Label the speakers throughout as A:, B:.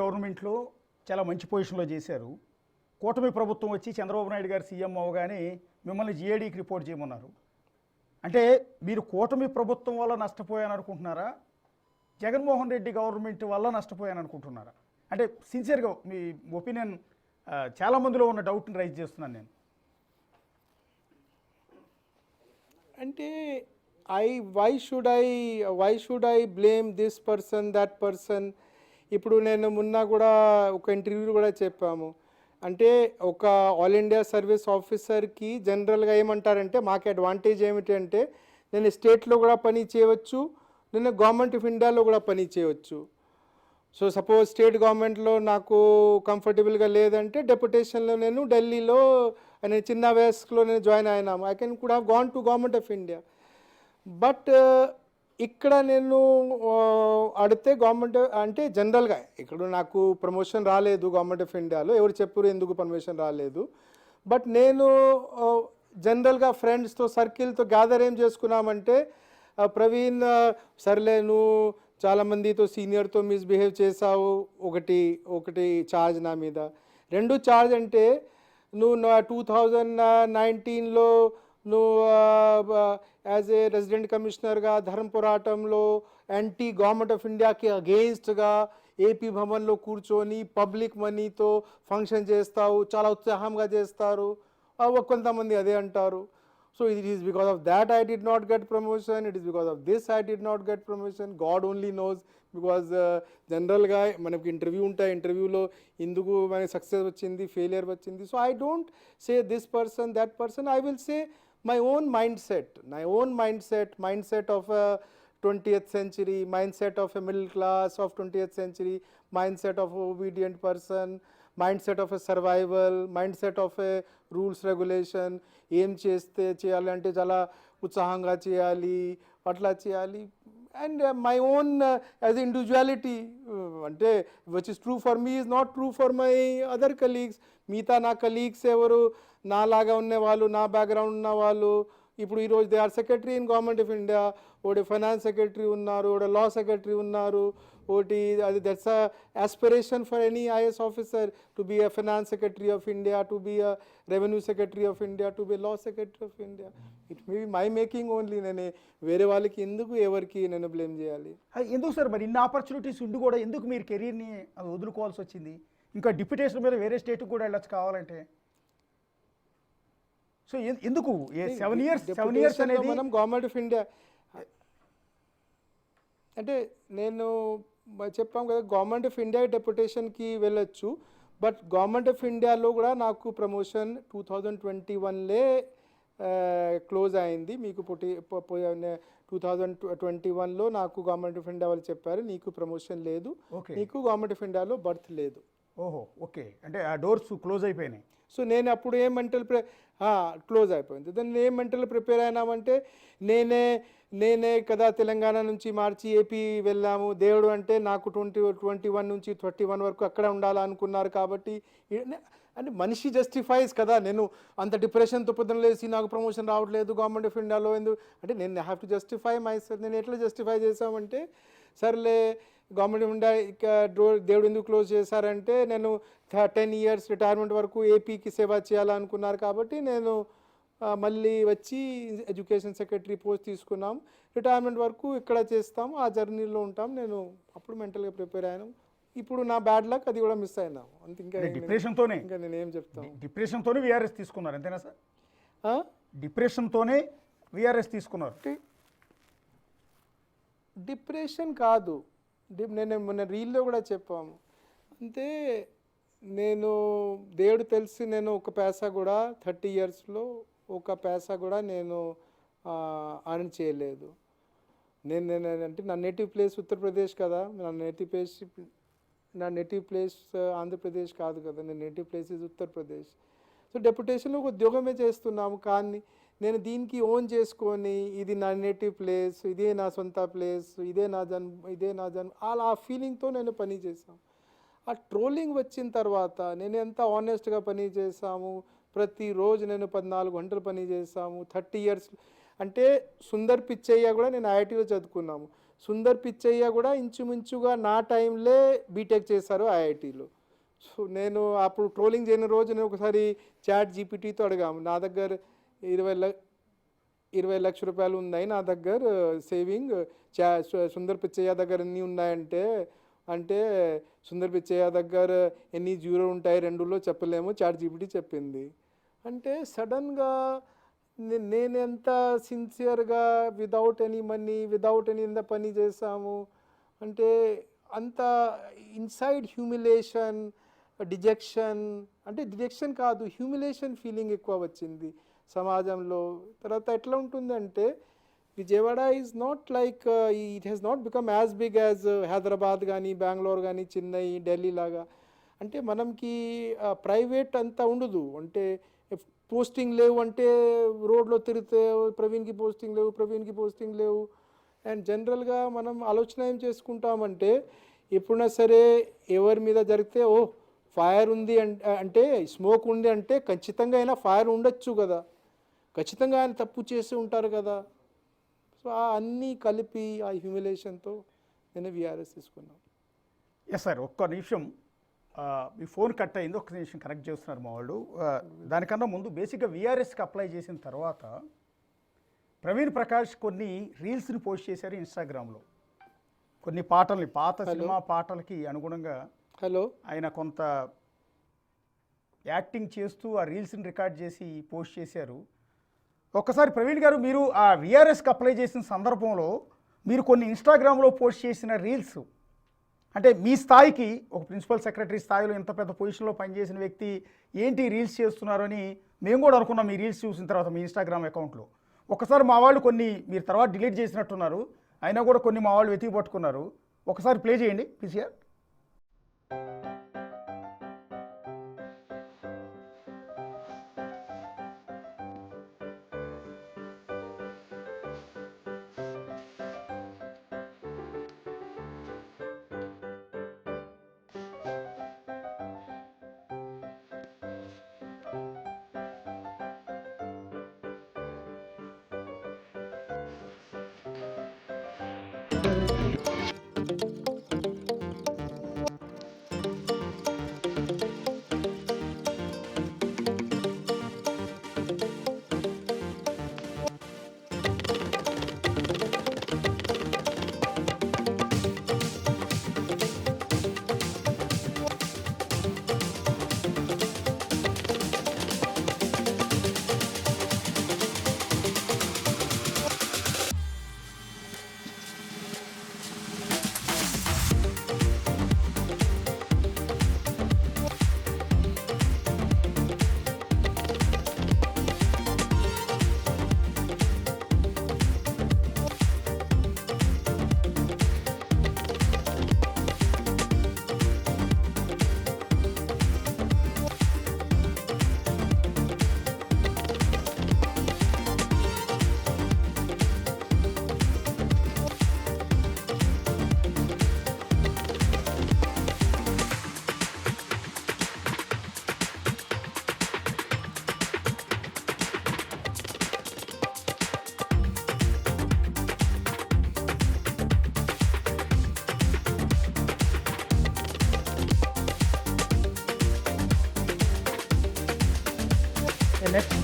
A: గవర్నమెంట్లో చాలా మంచి పొజిషన్లో చేశారు. కూటమి ప్రభుత్వం వచ్చి చంద్రబాబు నాయుడు గారు సీఎం అవ్వగానే మిమ్మల్ని జీఏడీకి రిపోర్ట్ చేయమన్నారు. అంటే మీరు కూటమి ప్రభుత్వం వల్ల నష్టపోయాను అనుకుంటున్నారా, జగన్మోహన్ రెడ్డి గవర్నమెంట్ వల్ల నష్టపోయాను అనుకుంటున్నారా? అంటే సిన్సియర్గా మీ ఒపీనియన్ చాలామందిలో ఉన్న డౌట్ని రైజ్ చేస్తున్నాను నేను.
B: అంటే why should I blame this person that person. ఇప్పుడు నేను మొన్న కూడా ఒక ఇంటర్వ్యూ కూడా చెప్పాము. అంటే ఒక ఆల్ ఇండియా సర్వీస్ ఆఫీసర్కి జనరల్గా ఏమంటారంటే మాకు అడ్వాంటేజ్ ఏమిటి అంటే నేను స్టేట్లో కూడా పని చేయవచ్చు, నేను గవర్నమెంట్ ఆఫ్ ఇండియాలో కూడా పని చేయవచ్చు. సో సపోజ్ స్టేట్ గవర్నమెంట్లో నాకు కంఫర్టబుల్గా లేదంటే డెప్యుటేషన్లో నేను ఢిల్లీలో నేను చిన్న వయస్సులో నేను జాయిన్ అయినాము. I can could have gone to government of India. But ఇక్కడ నేను అడిగితే గవర్నమెంట్ అంటే జనరల్గా ఇక్కడ నాకు ప్రమోషన్ రాలేదు గవర్నమెంట్ ఆఫ్ ఇండియాలో. ఎవరు చెప్పారు ఎందుకు పర్మిషన్ రాలేదు? బట్ నేను జనరల్గా ఫ్రెండ్స్తో సర్కిల్తో గ్యాదర్ ఏం చేసుకున్నామంటే ప్రవీణ్ సర్లే నువ్వు చాలామందితో సీనియర్తో మిస్బిహేవ్ చేసావు, ఒకటి ఛార్జ్ నా మీద. రెండు ఛార్జ్ అంటే నువ్వు 2019లో నువ్వు యాజ్ ఏ రెసిడెంట్ కమిషనర్గా ధర్మ పోరాటంలో యాంటీ గవర్నమెంట్ ఆఫ్ ఇండియాకి అగెయిన్స్ట్గా ఏపీ భవన్లో కూర్చొని పబ్లిక్ మనీతో ఫంక్షన్ చేస్తావు, చాలా ఉత్సాహంగా చేస్తారు. కొంతమంది అదే అంటారు. So it is because of that I did not get promotion, it is because of this I did not get promotion. God only knows, because జనరల్గా మనకి ఇంటర్వ్యూ ఉంటాయి, ఇంటర్వ్యూలో ఎందుకు మనకి సక్సెస్ వచ్చింది ఫెయిలియర్ వచ్చింది. So I don't say this person that person, I will say my own mindset of a 20th century, mindset of a middle class of 20th century, mindset of an obedient person, mindset of a survival, mindset of a rules regulation. ఏం చేయాలి అంటే చాలా ఉత్సాహంగా చేయాలి, అట్లా చేయాలి. And my own as individuality అంటే which is true for me is not true for my other colleagues. మిగతా నా కలీగ్స్ ఎవరు నాలాగా ఉన్నవాళ్ళు, నా బ్యాక్గ్రౌండ్ ఉన్న వాళ్ళు ఇప్పుడు ఈరోజు they are secretary in government of India, ఒకటి ఫైనాన్స్ సెక్రటరీ ఉన్నారు, ఒకటి లా సెక్రటరీ ఉన్నారు, ఒకటి అది that's a aspiration for any IAS officer to be a finance secretary of India, to be a revenue secretary of India, to be a law secretary of India. It may be my making only. నేను వేరే వాళ్ళకి ఎందుకు ఎవరికి నేను blame చేయాలి?
A: ఎందుకు sir మరి ఇన్ని ఆపర్చునిటీస్ ఉండి కూడా ఎందుకు మీరు కెరీర్ని వదులుకోవాల్సి వచ్చింది? ఇంకా డిప్యూటేషన్ మీద వేరే స్టేట్కి కూడా వెళ్ళొచ్చు కావాలంటే. సో ఎందుకు 7 years అనేది
B: మనం గవర్నమెంట్ ఆఫ్ ఇండియా అంటే నేను చెప్పాం కదా గవర్నమెంట్ ఆఫ్ ఇండియా డెప్యుటేషన్కి వెళ్ళొచ్చు. బట్ గవర్నమెంట్ ఆఫ్ ఇండియాలో కూడా నాకు ప్రమోషన్ 2021లే క్లోజ్ అయింది. మీకు 2021లో నాకు గవర్నమెంట్ ఆఫ్ ఇండియా వాళ్ళు చెప్పారు నీకు ప్రమోషన్ లేదు, నీకు గవర్నమెంట్ ఆఫ్ ఇండియాలో బర్త్ లేదు.
A: ఓహో ఓకే, అంటే ఆ డోర్స్ క్లోజ్ అయిపోయినాయి.
B: సో నేను అప్పుడు ఏం క్లోజ్ అయిపోయింది. దాన్ని ఏం మెంటల్ ప్రిపేర్ అయినామంటే నేనే కదా తెలంగాణ నుంచి మార్చి ఏపీ వెళ్ళాము. దేవుడు అంటే నాకు 21 నుంచి 31 వరకు అక్కడ ఉండాలనుకున్నారు. కాబట్టి అంటే మనిషి జస్టిఫైస్ కదా, నేను అంత డిప్రెషన్తో పొద్దున లేసి నాకు ప్రమోషన్ రావట్లేదు గవర్నమెంట్ ఆఫ్ ఇండియాలో ఎందుకు అంటే నేను have to justify my self. నేను ఎట్లా జస్టిఫై చేసామంటే సర్లే గవర్నమెంట్ ఆఫ్ ఇండియా దేవుడు ఎందుకు క్లోజ్ చేశారంటే నేను 10 years రిటైర్మెంట్ వరకు ఏపీకి సేవ చేయాలనుకున్నారు. కాబట్టి నేను మళ్ళీ వచ్చి ఎడ్యుకేషన్ సెక్రటరీ పోస్ట్ తీసుకున్నాం. రిటైర్మెంట్ వరకు ఇక్కడ చేస్తాము, ఆ జర్నీలో ఉంటాం. నేను అప్పుడు మెంటల్గా ప్రిపేర్ అయ్యాను. ఇప్పుడు నా బ్యాడ్ లక్ అది కూడా మిస్ అయినాము. అంతే, ఇంకా
A: డిప్రెషన్తోనే
B: ఇంకా నేనేం చెప్తాను.
A: డిప్రెషన్తోనే విఆర్ఎస్ తీసుకున్నారు అంతేనా సార్? డిప్రెషన్తోనే విఆర్ఎస్ తీసుకున్నారు?
B: డిప్రెషన్ కాదు, నేను మొన్న రీల్లో కూడా చెప్పాము. అంతే, నేను దేవుడు తెలిసి నేను ఒక పైసా కూడా 30 yearsలో ఒక పైసా కూడా నేను అర్న్ చేయలేదు. నేను అంటే నా నేటివ్ ప్లేస్ ఉత్తరప్రదేశ్ కదా, నా నేటివ్ ప్లేస్ ఆంధ్రప్రదేశ్ కాదు కదా, నా native place is Uttar Pradesh. So డెప్యుటేషన్లో ఒక ఉద్యోగమే చేస్తున్నాము. కానీ నేను దీనికి ఓన్ చేసుకొని ఇది నా నేటివ్ ప్లేస్, ఇదే నా సొంత ప్లేస్, ఇదే నా జన్మ అలా ఆ ఫీలింగ్తో నేను పని చేశాను. ఆ ట్రోలింగ్ వచ్చిన తర్వాత నేను ఎంత ఆనెస్ట్గా పని చేశాము. ప్రతిరోజు నేను 14 గంటలు పని చేశాము. 30 years అంటే సుందర్ పిచ్చయ్య కూడా నేను ఐఐటీలో చదువుకున్నాము. సుందర్ పిచ్చయ్య కూడా ఇంచుమించుగా నా టైంలో బీటెక్ చేశారు ఐఐటీలో. సో నేను అప్పుడు ట్రోలింగ్ చేయని రోజు నేను ఒకసారి చాట్ జీపీటీతో అడిగాము, నా దగ్గర 20 లక్షల రూపాయలు ఉన్నాయి నా దగ్గర సేవింగ్, సుందర్ పిచ్చయ్య దగ్గర ఎన్ని ఉన్నాయంటే, అంటే సుందర్ పిచ్చయ్య దగ్గర ఎన్ని జీరో ఉంటాయి రెండులో చెప్పలేము, చాట్ జీపీటీ చెప్పింది. అంటే సడన్గా నేను ఎంత సిన్సియర్గా without any money without any ఎంత పని చేసాము అంటే అంత ఇన్సైడ్ హ్యూమిలేషన్, డిజెక్షన్, అంటే డిజెక్షన్ కాదు హ్యూమిలేషన్ ఫీలింగ్ ఎక్కువ వచ్చింది సమాజంలో. తర్వాత ఎట్లా ఉంటుందంటే Vijayawada is not like it has not become as big as Hyderabad కానీ బెంగళూరు కానీ చెన్నై ఢిల్లీ లాగా. అంటే మనకి ప్రైవేట్ అంతా ఉండదు, అంటే పోస్టింగ్ లేవు అంటే రోడ్లో తిరిగితే ప్రవీణ్కి పోస్టింగ్ లేవు. అండ్ జనరల్గా మనం ఆలోచన ఏం చేసుకుంటామంటే ఎప్పుడైనా సరే ఎవరి మీద జరిగితే ఓ ఫైర్ ఉంది అంటే స్మోక్ ఉంది అంటే ఖచ్చితంగా అయినా ఫైర్ ఉండొచ్చు కదా, ఖచ్చితంగా ఆయన తప్పు చేసి ఉంటారు కదా. సో అన్నీ కలిపి ఆ హ్యూమిలేషన్తో నేను విఆర్ఎస్ తీసుకున్నాను.
A: ఎస్ సార్, ఒక్క నిమిషం, మీ ఫోన్ కట్ అయింది, ఒక్క నిమిషం కనెక్ట్ చేస్తున్నారు మా వాళ్ళు. దానికన్నా ముందు బేసిక్గా విఆర్ఎస్కి అప్లై చేసిన తర్వాత ప్రవీణ్ ప్రకాష్ కొన్ని రీల్స్ని పోస్ట్ చేశారు ఇన్స్టాగ్రామ్లో, కొన్ని పాటల్ని, పాత సినిమా పాటలకి అనుగుణంగా ఆయన కొంత యాక్టింగ్ చేస్తూ ఆ రీల్స్ని రికార్డ్ చేసి పోస్ట్ చేశారు. ఒక్కసారి ప్రవీణ్ గారు, మీరు ఆ విఆర్ఎస్కి అప్లై చేసిన సందర్భంలో మీరు కొన్ని ఇన్స్టాగ్రామ్లో పోస్ట్ చేసిన రీల్స్, అంటే మీ స్థాయికి ఒక ప్రిన్సిపల్ సెక్రటరీ స్థాయిలో ఇంత పెద్ద పొజిషన్లో పనిచేసిన వ్యక్తి ఏంటి రీల్స్ చేస్తున్నారని మేము కూడా అనుకున్నాం మీ రీల్స్ చూసిన తర్వాత మీ ఇన్స్టాగ్రామ్ అకౌంట్లో. ఒకసారి మా వాళ్ళు కొన్ని మీరు తర్వాత డిలీట్ చేసినట్టున్నారు, అయినా కూడా కొన్ని మా వాళ్ళు వెతికి పట్టుకున్నారు. ఒకసారి ప్లే చేయండి పీసీఆర్. నెక్స్ట్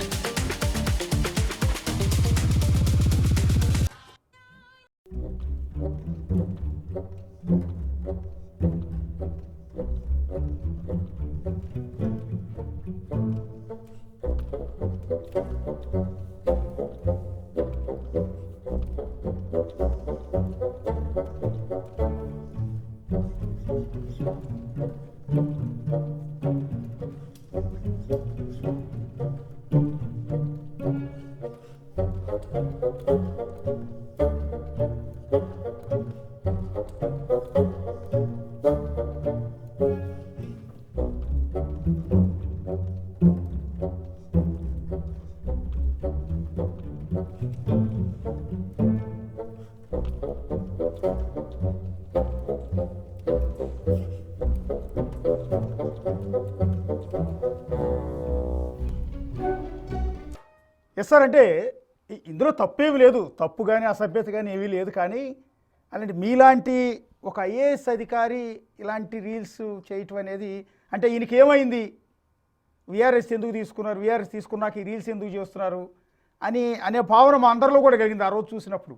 A: ఎస్ సార్, అంటే ఇందులో తప్పేమి లేదు, తప్పు కానీ అసభ్యత కానీ ఏమీ లేదు. కానీ అలాంటి మీలాంటి ఒక ఐఏఎస్ అధికారి ఇలాంటి రీల్స్ చేయటం అనేది, అంటే ఈయనకి ఏమైంది, వీఆర్ఎస్ ఎందుకు తీసుకున్నారు, వీఆర్ఎస్ తీసుకున్నాక ఈ రీల్స్ ఎందుకు చేస్తున్నారు అనే భావన మా అందరిలో కూడా కలిగింది ఆ రోజు చూసినప్పుడు.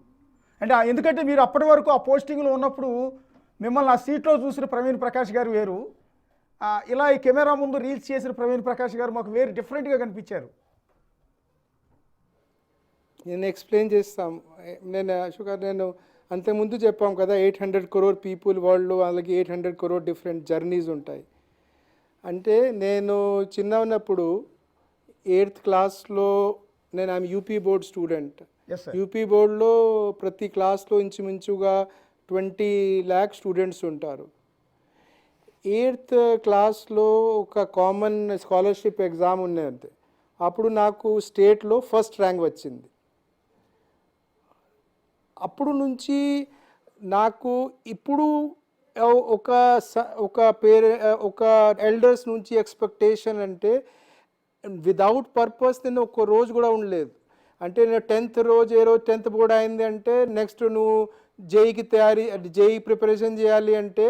A: అంటే ఎందుకంటే మీరు అప్పటి వరకు ఆ పోస్టింగ్లో ఉన్నప్పుడు మిమ్మల్ని ఆ సీట్లో చూసిన ప్రవీణ్ ప్రకాష్ గారు వేరు, ఇలా ఈ కెమెరా ముందు రీల్స్ చేసిన ప్రవీణ్ ప్రకాష్ గారు మాకు వేరు డిఫరెంట్గా కనిపించారు.
B: నేను ఎక్స్ప్లెయిన్ చేస్తాం. నేను అశోక్ గారు, నేను అంతకుముందు చెప్పాం కదా 800 crore పీపుల్ వరల్డ్లో, వాళ్ళకి 800 crore డిఫరెంట్ జర్నీస్ ఉంటాయి. అంటే నేను చిన్న ఉన్నప్పుడు 8th క్లాస్లో, నేను ఆమె UP board student.
A: Yes, sir.
B: UP బోర్డులో ప్రతి క్లాస్లో ఇంచుమించుగా 20 lakh స్టూడెంట్స్ ఉంటారు. 8th క్లాస్లో ఒక కామన్ స్కాలర్షిప్ ఎగ్జామ్ ఉన్నది. అప్పుడు నాకు స్టేట్లో ఫస్ట్ ర్యాంక్ వచ్చింది. అప్పుడు నుంచి నాకు ఇప్పుడు ఒక ఎల్డర్స్ నుంచి ఎక్స్పెక్టేషన్ అంటే విదౌట్ పర్పస్ నేను ఒక్క రోజు కూడా ఉండలేదు. అంటే నేను 10th రోజు 10th బోర్డ్ అయింది అంటే నెక్స్ట్ నువ్వు జేఈ ప్రిపరేషన్ చేయాలి అంటే,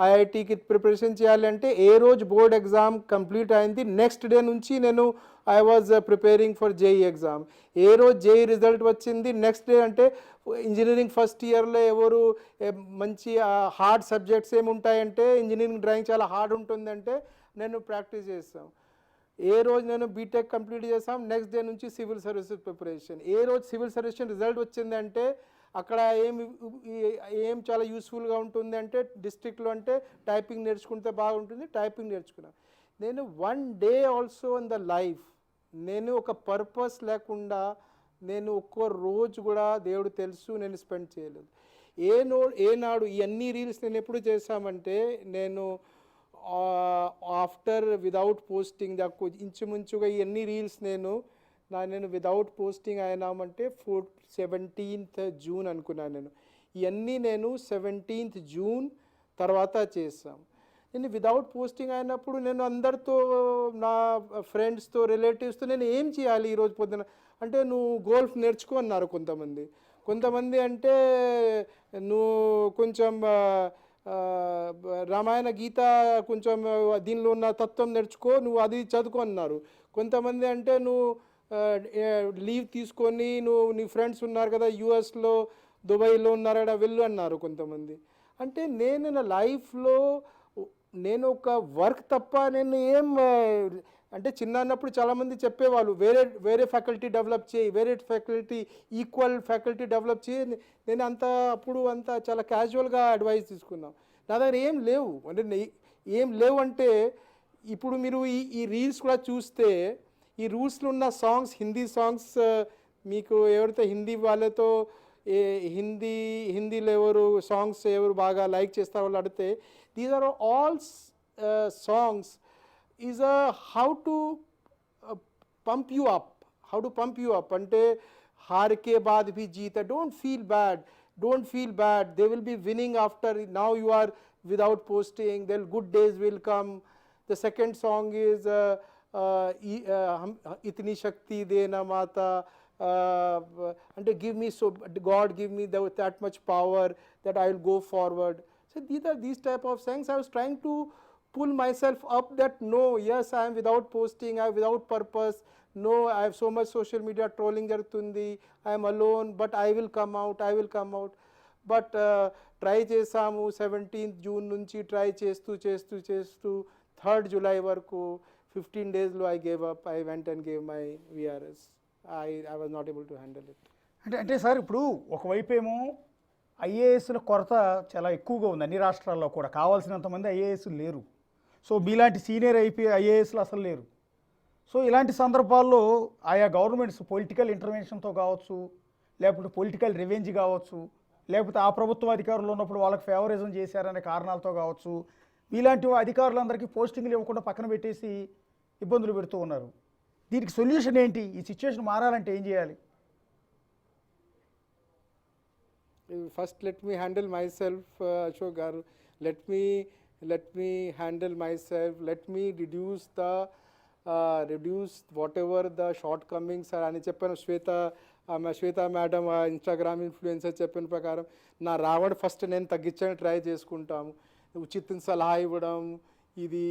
B: ఐఐటికి ప్రిపరేషన్ చేయాలి అంటే, ఏ రోజు బోర్డ్ ఎగ్జామ్ కంప్లీట్ అయింది నెక్స్ట్ డే నుంచి నేను I was preparing for JEE exam. ఏ రోజు జేఈ రిజల్ట్ వచ్చింది నెక్స్ట్ డే అంటే, ఇంజనీరింగ్ ఫస్ట్ ఇయర్లో ఎవరు మంచి హార్డ్ సబ్జెక్ట్స్ ఏముంటాయంటే, ఇంజనీరింగ్ డ్రాయింగ్ చాలా హార్డ్ ఉంటుందంటే నేను ప్రాక్టీస్ చేస్తాను. ఏ రోజు నేను బీటెక్ కంప్లీట్ చేస్తాం నెక్స్ట్ డే నుంచి సివిల్ సర్వీసెస్ ప్రిపరేషన్. ఏ రోజు సివిల్ సర్వీస్ రిజల్ట్ వచ్చిందంటే అక్కడ ఏం చాలా యూస్ఫుల్గా ఉంటుంది అంటే, డిస్ట్రిక్ట్లో అంటే టైపింగ్ నేర్చుకుంటే బాగుంటుంది, టైపింగ్ నేర్చుకున్నాను. నేను 1 day also in the life నేను ఒక పర్పస్ లేకుండా నేను ఒక్కో రోజు కూడా దేవుడు తెలుసు నేను స్పెండ్ చేయలేదు. ఏనాడు ఈ అన్ని రీల్స్ నేను ఎప్పుడు చేశామంటే, నేను ఆఫ్టర్ విదౌట్ పోస్టింగ్ ఇంచుమించుగా ఈ అన్ని రీల్స్ నేను విదౌట్ పోస్టింగ్ అయినామంటే 17th జూన్ అనుకున్నాను. ఇవన్నీ నేను 17th జూన్ తర్వాత చేసాం. నేను విదౌట్ పోస్టింగ్ అయినప్పుడు నేను అందరితో, నా ఫ్రెండ్స్తో, రిలేటివ్స్తో నేను ఏం చేయాలి ఈరోజు పొద్దున అంటే, నువ్వు గోల్ఫ్ నేర్చుకో అన్నారు కొంతమంది అంటే, నువ్వు కొంచెం రామాయణ గీత కొంచెం దీనిలో ఉన్న తత్వం నేర్చుకో, నువ్వు అది చదువుకో అన్నారు. కొంతమంది అంటే, నువ్వు లీవ్ తీసుకొని నువ్వు నీ ఫ్రెండ్స్ ఉన్నారు కదా యూఎస్లో, దుబాయ్లో ఉన్నారు కదా వెళ్ళు అన్నారు కొంతమంది. అంటే నేను నా లైఫ్లో నేను ఒక వర్క్ తప్ప నేను అంటే చిన్నప్పుడు చాలామంది చెప్పేవాళ్ళు వేరే ఫ్యాకల్టీ డెవలప్ చేయి, వేరే ఫ్యాకల్టీ ఈక్వల్ ఫ్యాకల్టీ డెవలప్ చేయి. నేను అప్పుడు చాలా క్యాజువల్గా అడ్వైస్ తీసుకున్నాం. నా దగ్గర ఏం లేవు అంటే ఇప్పుడు మీరు ఈ రీల్స్ కూడా చూస్తే, ఈ రూల్స్లో ఉన్న సాంగ్స్, హిందీ సాంగ్స్, మీకు ఎవరైతే హిందీ వాళ్ళతో హిందీలో సాంగ్స్ ఎవరు బాగా లైక్ చేస్తారో వాళ్ళు అడిగితే, these are all songs is how to pump you up అంటే, हार के बाद भी जीता, don't feel bad, they will be winning after, now you are without posting, then good days will come. The second song is itni shakti dena mata, and God give me that much power that I will go forward. So these type of songs. I was trying to pull myself up that no, yes, I am without posting, I am without purpose, no, I have so much social media trolling jarutundi, I am alone, but I will come out. But try చేసాము 17th June నుంచి try చేస్తూ 3rd July వరకు 15 daysలో I gave up. I went and gave my VRS. I was not able to handle it.
A: అంటే sir, ఇప్పుడు ఒకవైపు ఏమో ఐఏఎస్ల కొరత చాలా ఎక్కువగా ఉంది అన్ని రాష్ట్రాల్లో కూడా, కావాల్సినంతమంది ఐఏఎస్లు లేరు. సో మీలాంటి సీనియర్ ఐఏఎస్లు అసలు లేరు. సో ఇలాంటి సందర్భాల్లో ఆయా గవర్నమెంట్స్ పొలిటికల్ ఇంటర్వెన్షన్తో కావచ్చు, లేకపోతే పొలిటికల్ రివెంజ్ కావచ్చు, లేకపోతే ఆ ప్రభుత్వ అధికారులు ఉన్నప్పుడు వాళ్ళకి ఫేవరిజం చేశారనే కారణాలతో కావచ్చు, మీలాంటి అధికారులందరికీ పోస్టింగ్లు ఇవ్వకుండా పక్కన పెట్టేసి ఇబ్బందులు పెడుతూ ఉన్నారు. దీనికి సొల్యూషన్ ఏంటి? ఈ సిచ్యువేషన్ మారాలంటే ఏం చేయాలి?
B: First let me handle myself, Ashok garu. Let me handle myself. Let me reduce whatever the shortcomings are. అని చెప్పాను, శ్వేత ఆమె శ్వేత మేడం ఇన్స్టాగ్రామ్ ఇన్ఫ్లుయెన్సర్ చెప్పిన ప్రకారం నా రావడం ఫస్ట్ నేను తగ్గించడానికి ట్రై చేసుకుంటాము. ఉచిత సలహా ఇవ్వడం, ఇది